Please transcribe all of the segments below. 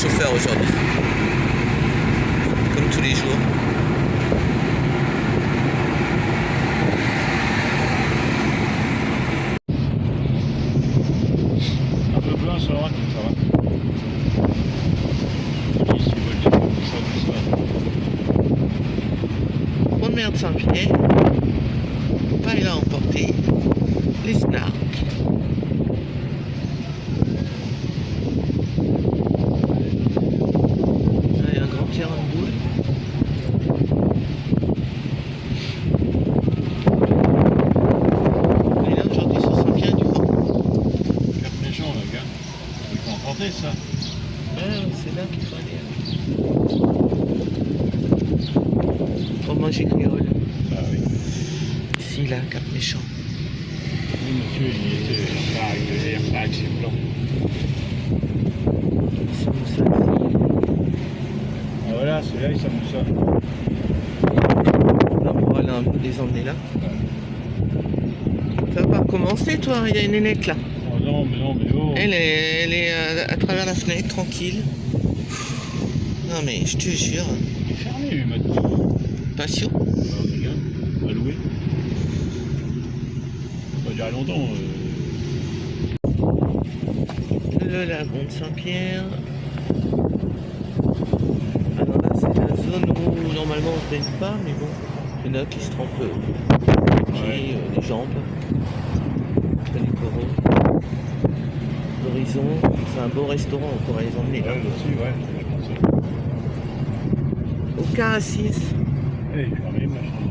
chauffeur aujourd'hui. Comme tous les jours. Un peu plein sur la route, ça va. Ici, il va le dire, ça. Promenade de Saint-Pierre. Paella emporté. Les snarks. Là, il y a un grand terrain de boules. Et là, aujourd'hui, sur Saint-Pierre du vent. Cap méchant, le gars. Il faut emporter ça. C'est là qu'il faut aller. Pour manger créole. Ah oui. Ici, là, Cap Méchant. Oui, monsieur, il était pas avec ses blancs. Samoussa. Ah voilà, celui-là, il s'amoussa. Là, on va les emmener là. Ça va pas recommencer, toi. Il y a une nénette là. Oh non, mais oh. Elle est à travers la fenêtre, tranquille. Non, mais je te jure. Il est fermé, lui, maintenant. Passion. Ah, les gars, on va louer. Ça va durer longtemps. Le lagon de Saint-Pierre. Alors là, c'est la zone où normalement on se baigne pas, mais bon, il y en a qui se trempent les pieds, les jambes, après les coraux. L'horizon, c'est un beau restaurant, on pourrait les emmener. Ouais, aussi, ouais, je pensais. Aucun assise. Eh, il est fermé, machin.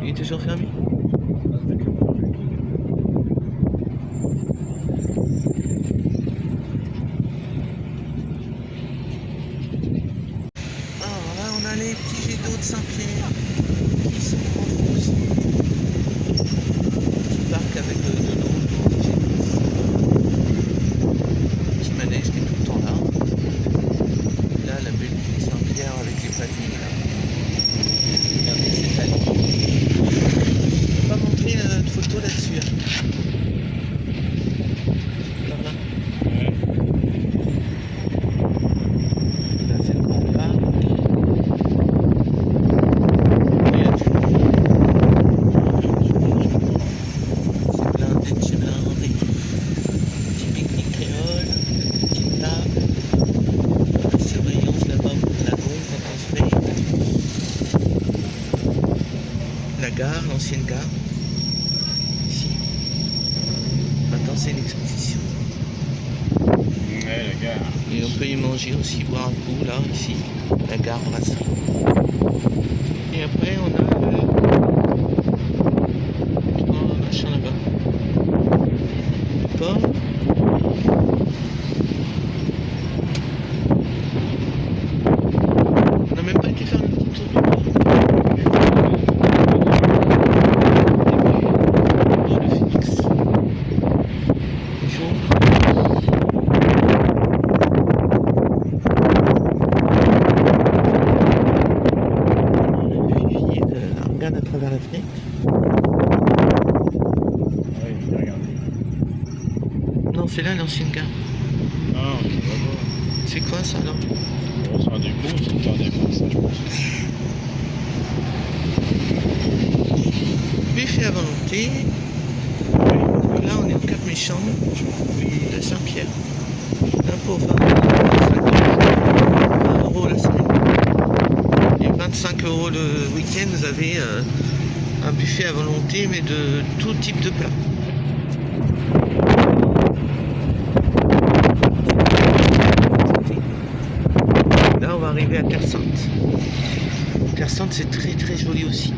Il est toujours fermé. Alors là, on a les petits jets d'eau de Saint-Pierre qui sont en fausse. Petit parc avec de l'eau, des jets d'eau. Petit manège qui est tout le temps là. Là, la belle vue de Saint-Pierre avec les pavillons là. Regardez cette allée. Je ne peux pas montrer de photo là-dessus. Hein. Là. Ouais. Là, c'est le grand parc. Il y a du monde. C'est blindé de chez blindé. Petit pique-nique créole, petite table. Surveillance là-bas pour la bombe quand on se met. La gare, l'ancienne gare. Ici. Maintenant, c'est une exposition. Ouais, la gare. Et on peut y manger aussi, boire un coup, là, ici. La gare brasserie. Et après, on a le machin là-bas. Le port. On n'a même pas été faire le petit tour du port. Le Phoenix. Chaud. Regarde à travers la fenêtre. Ouais, je vais regarder. Non, c'est là l'ancienne gare. Ah, on va voir. C'est quoi ça là? Bon, c'est un dépôt, c'est une gare dépôt, ça, je pense. Buffet à volonté. Là, on est au Cap Méchant de Saint-Pierre. L'impôt 5 € la semaine. Et 25 € le week-end, vous avez un buffet à volonté, mais de tout type de plats. Là, on va arriver à Terre Sainte. Terre Sainte, c'est très très joli aussi.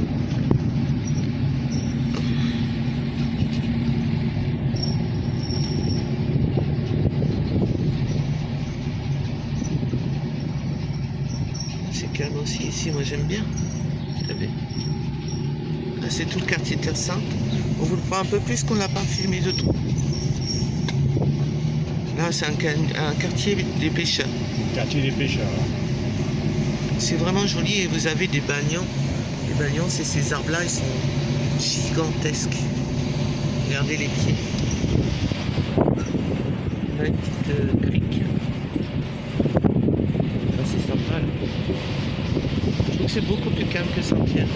C'est calme aussi ici, moi j'aime bien. Là, c'est tout le quartier de Terre Sainte. On vous le prend un peu plus qu'on l'a pas filmé de tout. Là, c'est un quartier des pêcheurs. Quartier des pêcheurs. Là. C'est vraiment joli et vous avez des bagnons. Les bagnons, c'est ces arbres-là, ils sont gigantesques. Regardez les pieds. Là, une petite crique. c'est beaucoup plus calme que Saint-Pierre.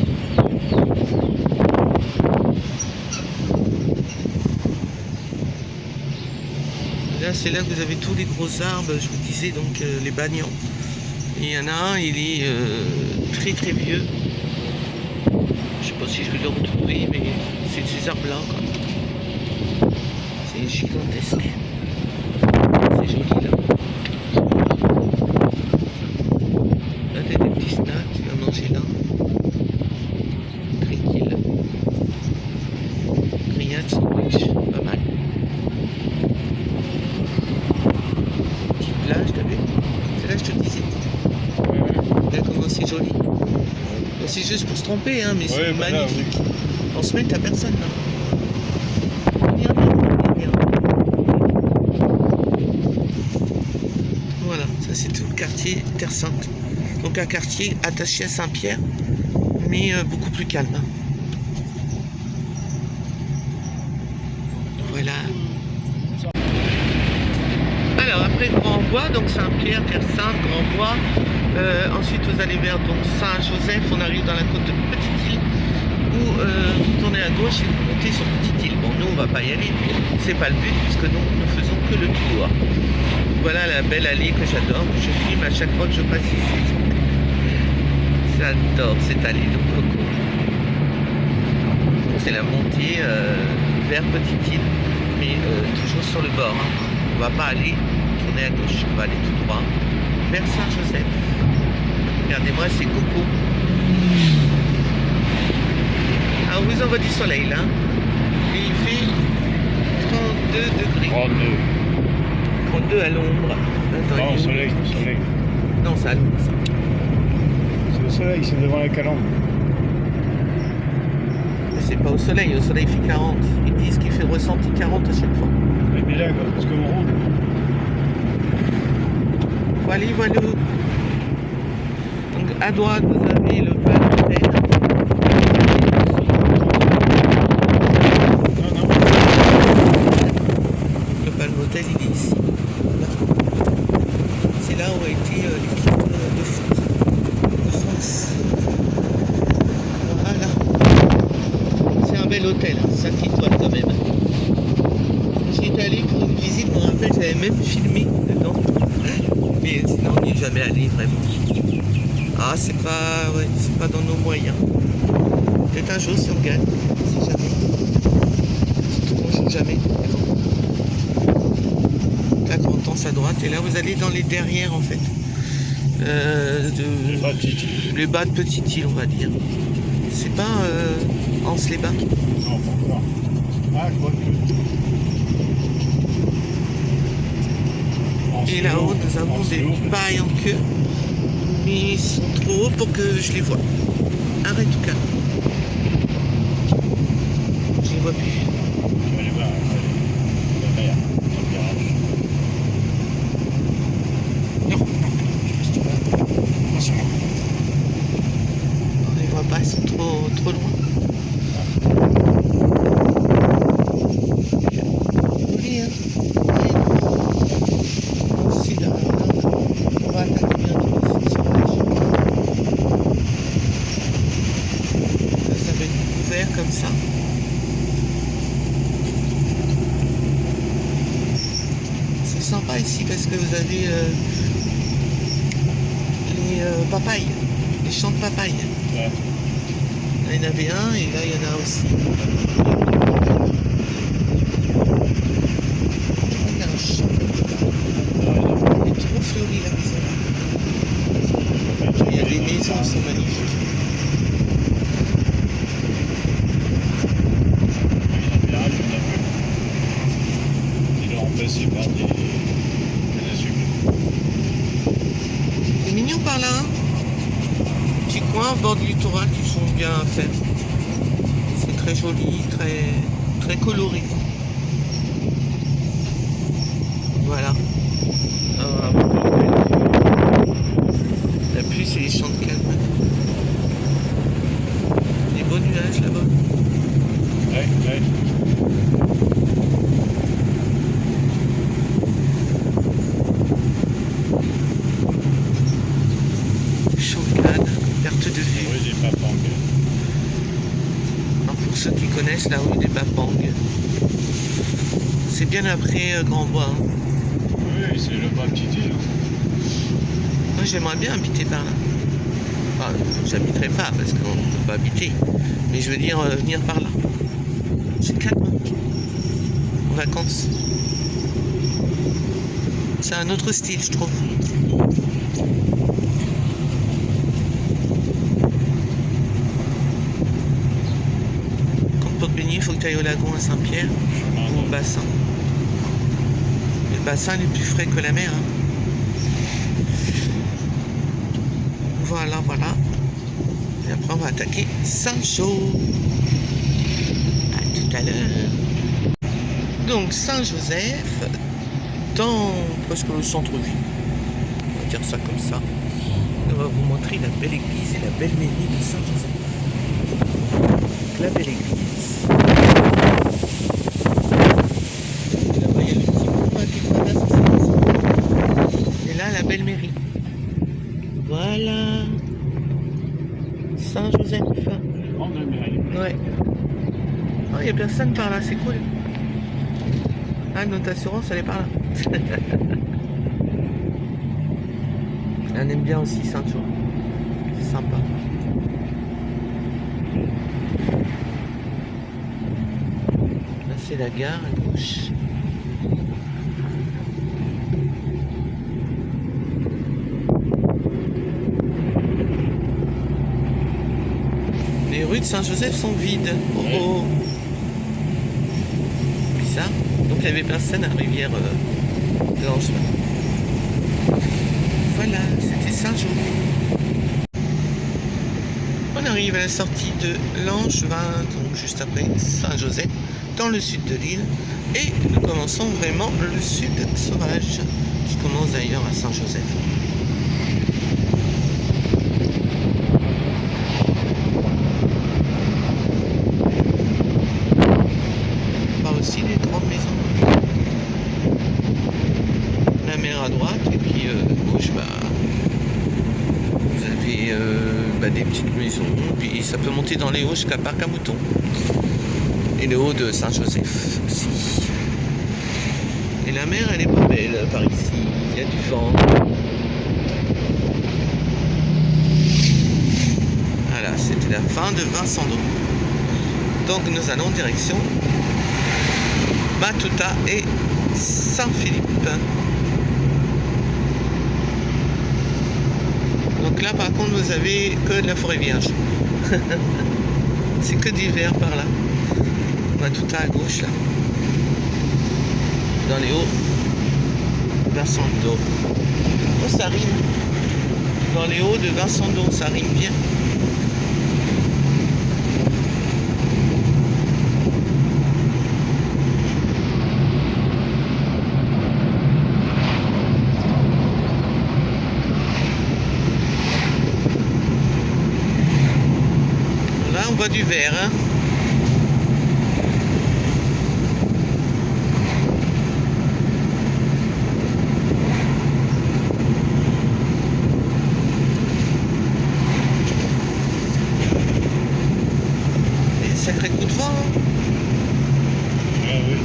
Là, c'est là que vous avez tous les gros arbres, je vous disais, donc les bagnons. Et il y en a un, il est très très vieux. Je sais pas si je vais le retrouver, mais c'est de ces arbres-là. C'est gigantesque. C'est joli là. Là, t'as des petits snacks, tu vas manger là. Tranquille. Grillade, sandwich, pas mal. Petite plage, t'as vu? C'est là que je te disais. Regarde comment c'est joli. Bon, c'est juste pour se tromper, hein, mais c'est magnifique. En semaine, t'as personne là. Voilà, ça c'est tout le quartier Terre Sainte. Donc un quartier attaché à Saint-Pierre, mais beaucoup plus calme. Hein. Voilà. Alors après Grand-Bois, donc Saint-Pierre, Terre Sainte, Grand-Bois. Ensuite vous allez vers donc Saint-Joseph, on arrive dans la côte de Petite-Île. Où vous tournez à gauche et vous montez sur Petite-Île. Bon, nous on va pas y aller, c'est pas le but puisque nous ne faisons que le tour. Voilà la belle allée que j'adore, que je filme à chaque fois que je passe ici. J'adore cette allée de coco. C'est la montée vers Petite-Île, mais toujours sur le bord. Hein. On va pas aller tourner à gauche, on va aller tout droit vers Saint-Joseph. Regardez-moi, c'est coco. Alors, on vous envoie du soleil là. Et il fait 32 degrés. 32 à l'ombre. Non, au soleil, au soleil. Non, c'est à l'ombre ça. C'est au soleil, c'est devant la calandre. Mais c'est pas au soleil il fait 40. Ils disent qu'il fait ressenti 40 à chaque fois. Mais là, parce qu'on roule. Voilà, voilà. Donc à droite, vous avez le Val d'Hôtel. Le Val d'Hôtel, il est ici. Là. C'est là où a été l'équipe de foot de France. Voilà. C'est un bel hôtel, hein. 5 étoiles quand même. J'y étais allé pour une visite, je me rappelle, j'avais même filmé dedans. Mais sinon, on n'y est jamais allé vraiment. Ah, c'est pas dans nos moyens. Peut-être un jour si on gagne, si jamais. Surtout qu'on joue jamais. Là, quand on pense à droite, et là, vous allez dans les derrières en fait. Les bas de Petite-Île, on va dire. C'est pas Anse-les-Bains. Non, pas encore. Ah, quoi que. Et là-haut, nous avons des pailles en queue. Mais ils sont trop hauts pour que je les vois. Arrête tout cas. Je les vois plus. Je vais aller voir la mer, dans le garage. Non, attention. On les voit pas, ils sont trop loin. Joli, hein? Aussi, là, on va attaquer bientôt les îles sauvages. Là, ça va être ouvert comme ça. C'est sympa ici parce que vous avez les papayes, les champs de papayes. Ouais. Là, il y en avait un et là, il y en a aussi. Il y a un champ de papayes. Il est trop fleuri la maison. Il y a des maisons qui sont magnifiques. Il est remplacé par des cannes à sucre. C'est mignon par là, hein? Petits coins au bord du littoral qui sont bien à faire. C'est très joli, très coloré. Voilà. La pluie, c'est les champs de calme. Des beaux nuages là-bas. Ouais. Champ de canne, perte de vue. ceux qui connaissent la rue des Bapang. C'est bien après Grand Bois. Hein. Oui, c'est le bas petit île. Moi j'aimerais bien habiter par là. Enfin, j'habiterai pas parce qu'on ne peut pas habiter. Mais je veux dire venir par là. C'est calme. En vacances. C'est un autre style, je trouve. Quand pour te baigner, il faut que tu ailles au lagon à Saint-Pierre ou au bassin. Le bassin il est plus frais que la mer. Hein. Voilà, voilà. Et après, on va attaquer Saint-Jean. À tout à l'heure. Donc, Saint-Joseph, dans presque le centre-ville. On va dire ça comme ça. On va vous montrer la belle église et la belle mairie de Saint-Joseph. La belle église. Et là-bas, il y a le petit coin qui traverse. Et là, la belle mairie. Voilà. Saint-Joseph. Grande mairie. Ouais. Oh, il n'y a personne par là, c'est cool. Ah, notre assurance, elle est par là. On aime bien aussi Saint-Jean. C'est sympa. Là, c'est la gare à gauche. Les rues de Saint-Joseph sont vides. Oh oh. Bizarre. Donc il y avait personne à la rivière Blanche. Voilà, c'était Saint-Jean. On arrive à la sortie de Langevin, donc juste après Saint-Joseph, dans le sud de l'île. Et nous commençons vraiment le sud sauvage, qui commence d'ailleurs à Saint-Joseph. Aussi les grandes maisons. La mer à droite et puis gauche, vous avez des petites maisons. Puis ça peut monter dans les hauts jusqu'à Parc à Moutons. Et le haut de Saint-Joseph aussi. Et la mer, elle est pas belle par ici. Il y a du vent. Voilà, c'était la fin de Vincent d'Eau. Donc nous allons en direction Matouta et Saint-Philippe. Donc là par contre vous avez que de la forêt vierge. C'est que d'hiver par là. Matouta à gauche là. Dans les hauts Vincent d'Eau. Oh, ça rime. Dans les hauts de Vincent d'Eau, ça rime bien. On voit du vert, hein. Et sacré coup de vent, hein. Ah oui.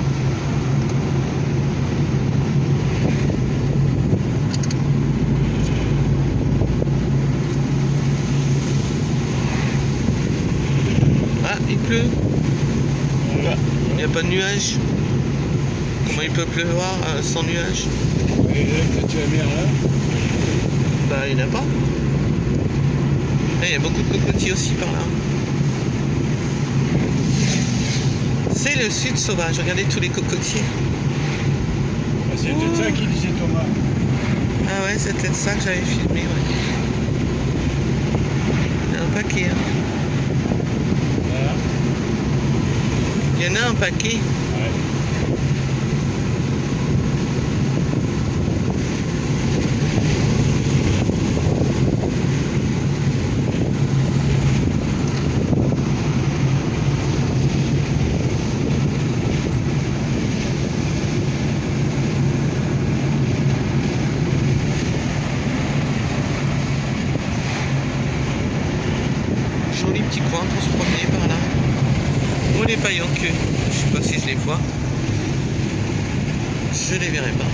Il pleut. Il n'y a pas de nuages. Comment il peut pleuvoir sans nuages? Et là, tu as bien là? Bah, il n'y en a pas. Là, il y a beaucoup de cocotiers aussi par là. C'est le sud sauvage. Regardez tous les cocotiers. Ah, c'est peut-être ça qu'il disait Thomas. Ah ouais, c'est peut-être ça que j'avais filmé. Ouais. Il y a un paquet. Hein. Voilà. Il y en a un paquet. Ouais. Joli petit coin pour se promener par là. paillons que je sais pas si je les vois. Je les verrai pas.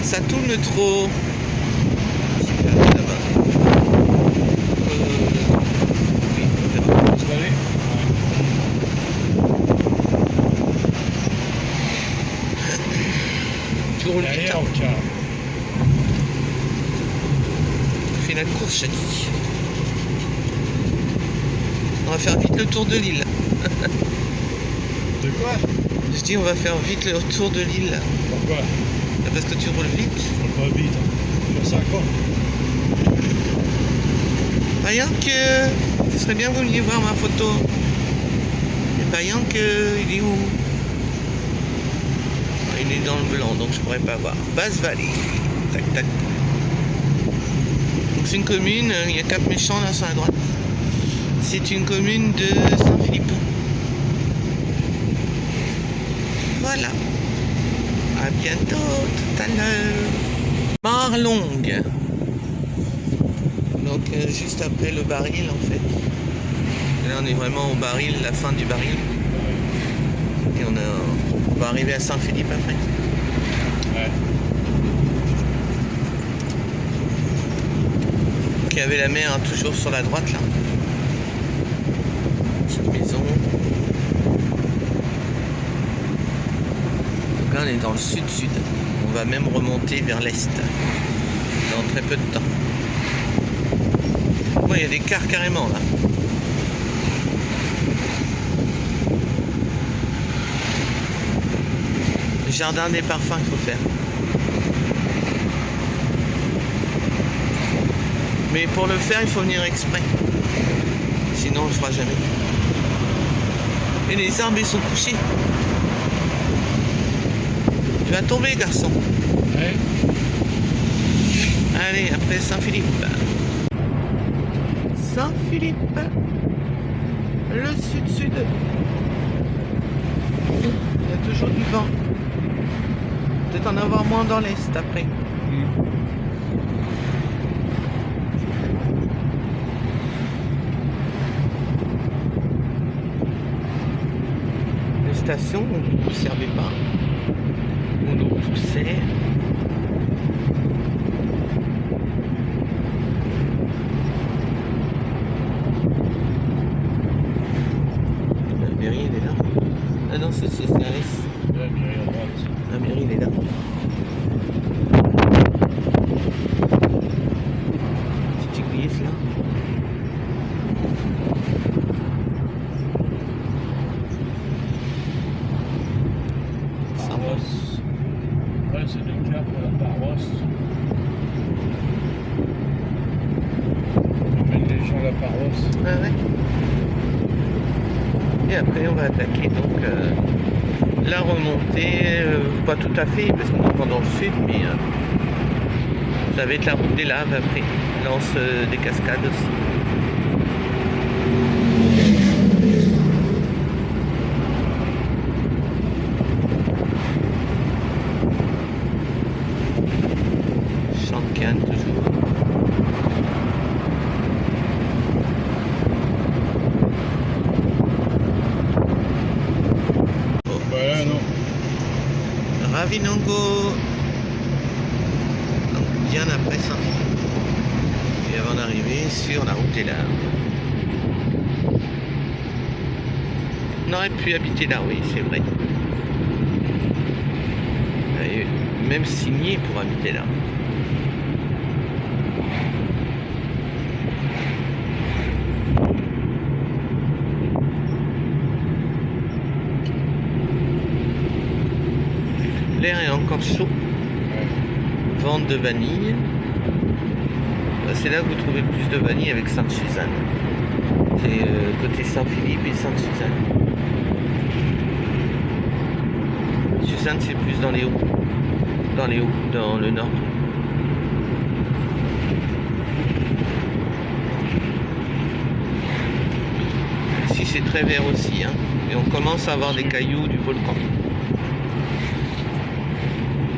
Ça tourne trop. Là-bas. Oui, on verra. Tu vas aller? Tu roules vite. Derrière, au car. On fait la course, Chani. On va faire vite le tour de l'île. De quoi? Je dis on va faire vite le tour de l'île. Pourquoi? Parce que tu roules vite. Je roule pas vite. Je fais ça quoi? Rien que... Ce serait bien que vous veniez voir ma photo. Et rien que... Il est où? Il est dans le blanc, donc je pourrais pas voir. Basse Vallée. Tac, tac. Donc c'est une commune, il y a Cap Méchant là sur la droite. C'est une commune de Saint-Philippe. Voilà. À bientôt, tout à l'heure. Marlongue. Donc juste après le baril en fait. Et là on est vraiment au baril, la fin du baril. Et on va arriver à Saint-Philippe après. Ouais. Donc il y avait la mer hein, toujours sur la droite là. Petite maison. Donc là on est dans le sud-sud. On va même remonter vers l'est. Dans très peu de temps. Ouais, il y a des cars carrément là. Le jardin des parfums qu'il faut faire. Mais pour le faire, il faut venir exprès. Sinon, on le fera jamais. Et les arbres, ils sont couchés. Tu vas tomber, garçon. Ouais. Allez, après Saint-Philippe. Saint-Philippe. Le sud-sud. Il y a toujours du vent. Peut-être en avoir moins dans l'est après. Les stations, on ne servait pas. On nous poussait. La mairie, elle est là. Ah non, c'est CCRS. La mairie à droite. La mairie, elle est là. Petite église là. Paroisse. Ouais, c'est le cap pour la paroisse. On emmène les gens à la paroisse. Ah ouais. Et après on va attaquer donc la remontée, pas tout à fait parce qu'on est encore dans le sud, mais ça va être la route des laves après, lance des cascades aussi. Champ de canne toujours. Bah non. Ravinango. Donc bien après Saint-Philippe. Et avant d'arriver sur la route des laves. On aurait pu habiter là, oui, c'est vrai. Et même signé pour habiter là. L'air est encore chaud. Vente de vanille. C'est là que vous trouvez le plus de vanille avec Sainte-Suzanne. C'est côté Saint-Philippe et Sainte-Suzanne. Suzanne, c'est plus dans les hauts. Dans les hauts, dans le nord. Ici, c'est très vert aussi. Hein. Et on commence à avoir des cailloux du volcan.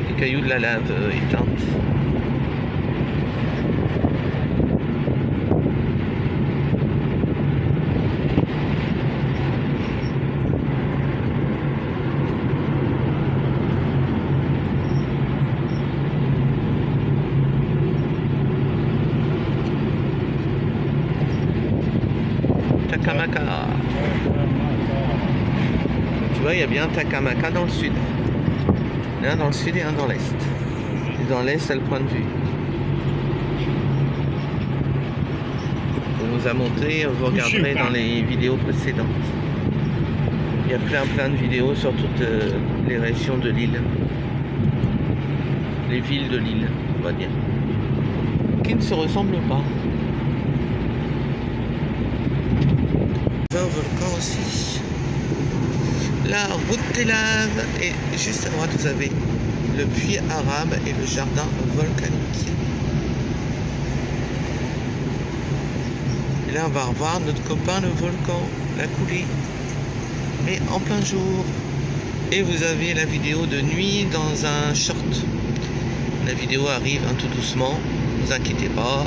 Des cailloux de la lave éteinte. Takamaka. Tu vois, il y a bien Takamaka dans le sud. Un dans le sud et un dans l'est. Et dans l'est, c'est le point de vue. On vous a montré, vous regarderez dans les vidéos précédentes. Il y a plein de vidéos sur toutes les régions de l'île. Les villes de l'île, on va dire. Qui ne se ressemblent pas. On va au volcan aussi. La route des laves. Et juste à droite, vous avez le puits arabe et le jardin volcanique. Et là, on va revoir notre copain le volcan, la coulée. Mais en plein jour. Et vous avez la vidéo de nuit dans un short. La vidéo arrive tout doucement, ne vous inquiétez pas.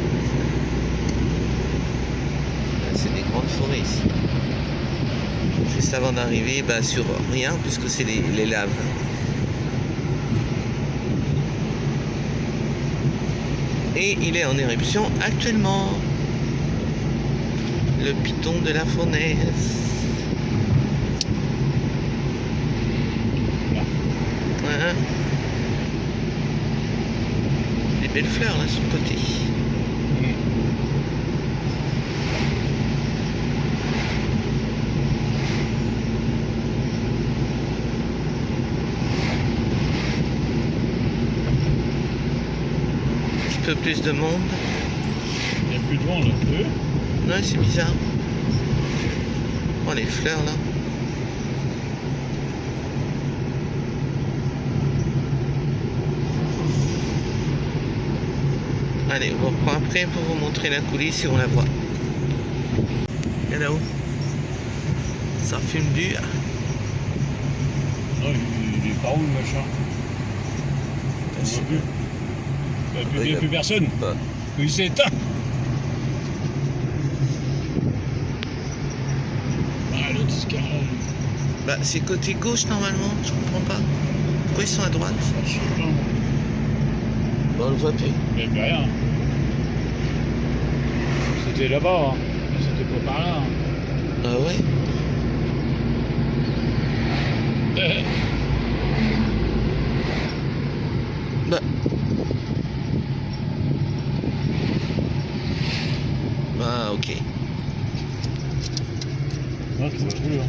C'est des grandes forêts ici. Juste avant d'arriver sur rien, puisque c'est les laves. Et il est en éruption actuellement. Le piton de la fournaise. Ouais. Des belles fleurs là sur le côté. Un petit peu plus de monde. Il n'y a plus de vent là. Ouais, c'est bizarre. Oh, les fleurs là. Allez, on reprend après pour vous montrer la coulisse si on la voit. Et là-haut, ça fume dur. Non, il est pas où le machin? On voit plus. Il n'y a plus personne. Bah. Il s'est éteint. Ah, l'autre scarab. Bah, c'est côté gauche normalement, je comprends pas. Pourquoi ils sont à droite? Je sais pas. Bah, on le voit plus. Il n'y a plus rien. C'était là-bas, hein. C'était pas par là. Hein. Ah ouais? Bah. Ah, ok. Non, tu vois plus, hein.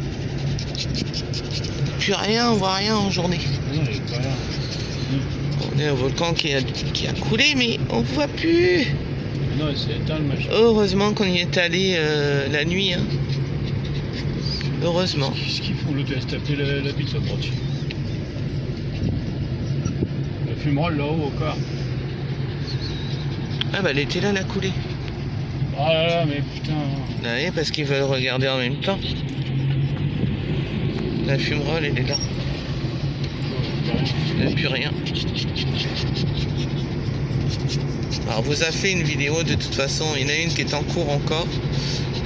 Plus rien, on voit rien en journée. Non, il n'y a plus rien. On est au volcan qui a coulé, mais on voit plus. Non, il s'est éteint le machin. Heureusement qu'on y est allé la nuit. Hein. Heureusement. Qu'est-ce qu'ils font? L'autre, elle se tapait la bite, la broche. La fumerole là-haut au corps. Ah bah elle était là, la coulée. Ah là là, mais putain. Ah oui, parce qu'ils veulent regarder en même temps. La fumerole, elle est là. Il n'y a plus rien. Alors, on vous a fait une vidéo de toute façon. Il y en a une qui est en cours encore.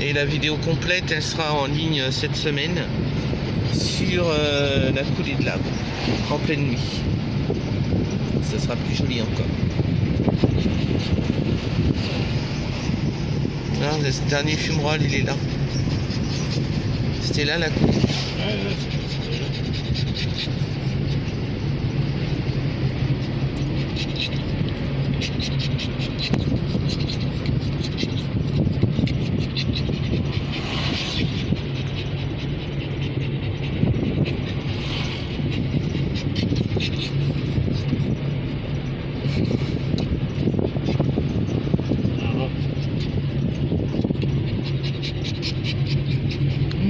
Et la vidéo complète, elle sera en ligne cette semaine sur la coulée de lave en pleine nuit. Ça sera plus joli encore. Là, ce dernier fumerole, il est là. C'était là la coulée. Ouais,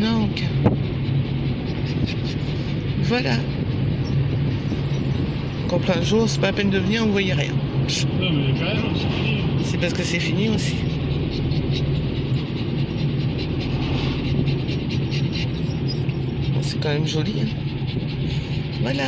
Donc, voilà. Qu'en plein jour, c'est pas la peine de venir, vous voyez rien. non, mais il n'y a plus rien, c'est fini. C'est parce que c'est fini aussi. Bon, c'est quand même joli. Hein. Voilà.